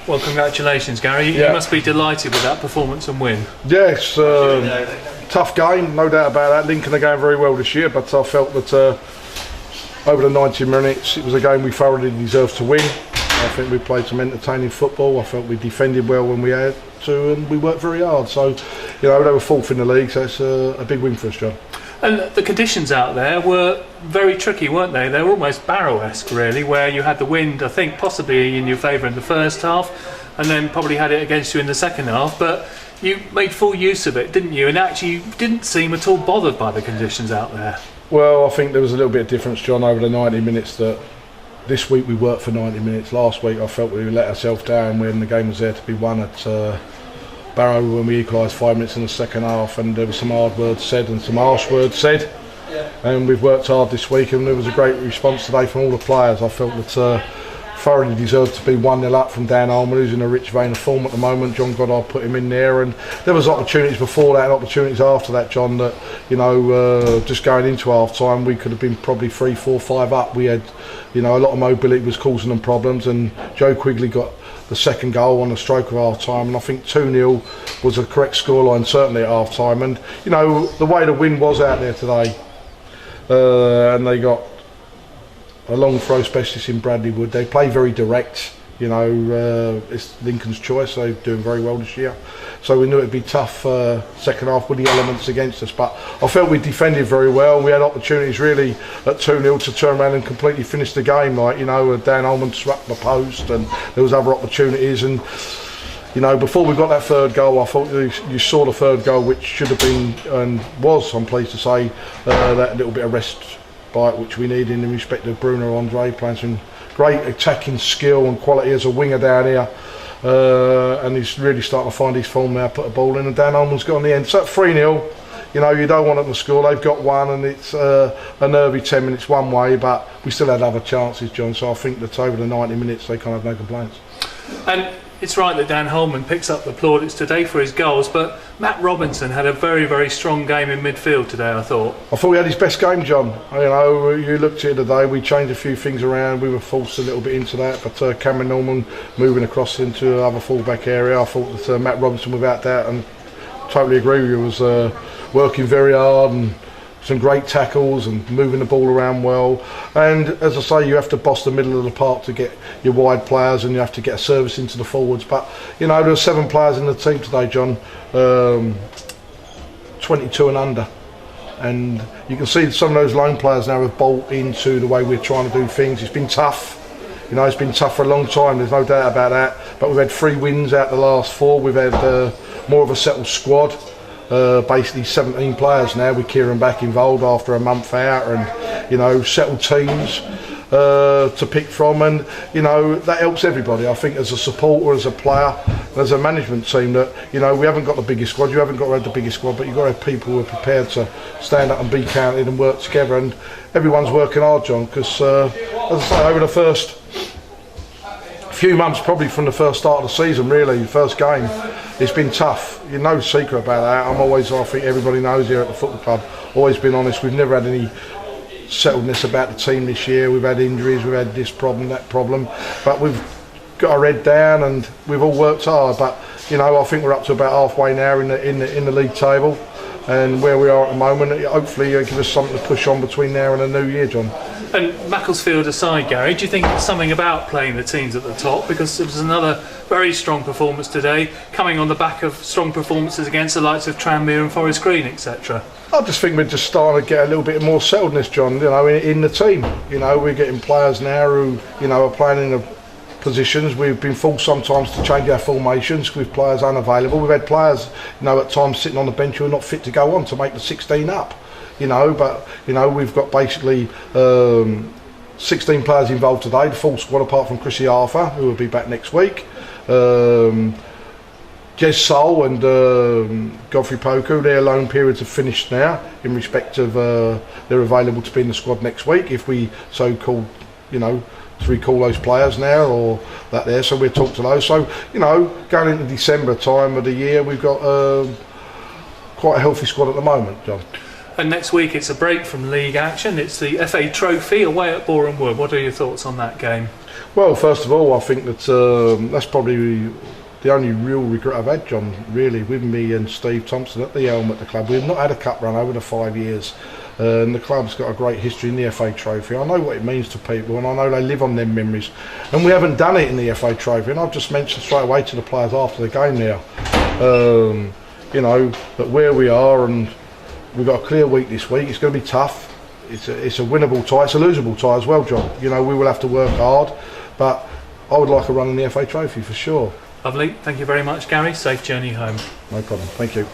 Well, congratulations, Gary. You must be delighted with that performance and win. Yes, tough game, no doubt about that. Lincoln are going very well this year, but I felt that over the 90 minutes it was a game we thoroughly deserved to win. I think we played some entertaining football. I felt we defended well when we had to, and we worked very hard. So, they were fourth in the league, so it's a big win for us, John. And the conditions out there were very tricky, weren't they? They were almost Barrow-esque, really, where you had the wind, I think, possibly in your favour in the first half, and then probably had it against you in the second half. But you made full use of it, didn't you? And actually, you didn't seem at all bothered by the conditions out there. Well, I think there was a little bit of difference, John, over the 90 minutes. That this week we worked for 90 minutes. Last week I felt we let ourselves down when the game was there to be won at Barrow when we equalised 5 minutes in the second half, and there was some hard words said and some harsh words said. And we've worked hard this week, and there was a great response today from all the players. I felt that thoroughly deserved to be 1-0 up from Dan Allman, who's in a rich vein of form at the moment. John Goddard put him in there, and there was opportunities before that and opportunities after that, John, that just going into half time we could have been probably 3, 4, 5 up. We had a lot of mobility was causing them problems, and Joe Quigley got the second goal on the stroke of half time, and I think 2-0 was a correct scoreline certainly at half time. And the way the wind was out there today, and they got a long throw specialist in Bradley Wood. They play very direct. It's Lincoln's choice. They're doing very well this year, so we knew it'd be tough second half with the elements against us. But I felt we defended very well. We had opportunities really at 2-0 to turn around and completely finish the game. Dan Allman swept the post, and there was other opportunities. And before we got that third goal, I thought you saw the third goal, which should have been and was, I'm pleased to say, that little bit of respite which we need in respect of Bruno Andre playing some great attacking skill and quality as a winger down here, and he's really starting to find his form now. Put a ball in, and Dan Allman's got on the end. So at 3-0, you don't want them to score. They've got one, and it's a nervy 10 minutes one way, but we still had other chances, John. So I think that over the 90 minutes they can't have no complaints. And it's right that Dan Holman picks up the plaudits today for his goals, but Matt Robinson had a very, very strong game in midfield today, I thought. I thought he had his best game, John. You looked at it today, we changed a few things around, we were forced a little bit into that, but Cameron Norman moving across into the other full-back area, I thought that Matt Robinson, without doubt, and totally agree with you, was working very hard and some great tackles and moving the ball around well. And as I say, you have to boss the middle of the park to get your wide players, and you have to get a service into the forwards. But there are 7 players in the team today, John, 22 and under, and you can see some of those lone players now have bought into the way we're trying to do things. It's been tough. It's been tough for a long time, there's no doubt about that, but we've had 3 wins out the last 4. We've had more of a settled squad. Basically 17 players now with Kieran back involved after a month out, and settled teams to pick from, and that helps everybody. I think as a supporter, as a player, as a management team, that we haven't got the biggest squad. You haven't got to have the biggest squad, but you've got to have people who are prepared to stand up and be counted and work together, and everyone's working hard, John, because as I say, over the first few months, probably from the first start of the season, really, the first game, it's been tough. No secret about that. I think everybody knows here at the football club, always been honest. We've never had any settledness about the team this year. We've had injuries, we've had this problem, that problem, but we've got our head down and we've all worked hard. But I think we're up to about halfway now in the league table, and where we are at the moment, hopefully it'll give us something to push on between now and the new year, John. And Macclesfield aside, Gary, do you think it's something about playing the teams at the top? Because it was another very strong performance today, coming on the back of strong performances against the likes of Tranmere and Forest Green, etc. I just think we're just starting to get a little bit more settledness, John, in the team. We're getting players now who, are playing in the positions. We've been forced sometimes to change our formations with players unavailable. We've had players, at times sitting on the bench who are not fit to go on to make the 16 up. But we've got basically 16 players involved today, the full squad apart from Chrissy Arthur, who will be back next week. Jez Soul and Godfrey Poku, their loan periods have finished now in respect of they're available to be in the squad next week if we so-called, to recall those players now or that there, so we'll talk to those. So, going into December time of the year, we've got quite a healthy squad at the moment, John. And next week it's a break from league action. It's the FA Trophy away at Boreham Wood. What are your thoughts on that game? Well, first of all, I think that that's probably the only real regret I've had, John, really, with me and Steve Thompson at the helm at the club. We've not had a cup run over the 5 years. And the club's got a great history in the FA Trophy. I know what it means to people, and I know they live on them memories. And we haven't done it in the FA Trophy. And I've just mentioned straight away to the players after the game now, you know, that where we are, and we've got a clear week this week. It's going to be tough. It's a winnable tie. It's a losable tie as well, John. You know, we will have to work hard, but I would like a run in the FA Trophy for sure. Lovely. Thank you very much, Gary. Safe journey home. No problem. Thank you.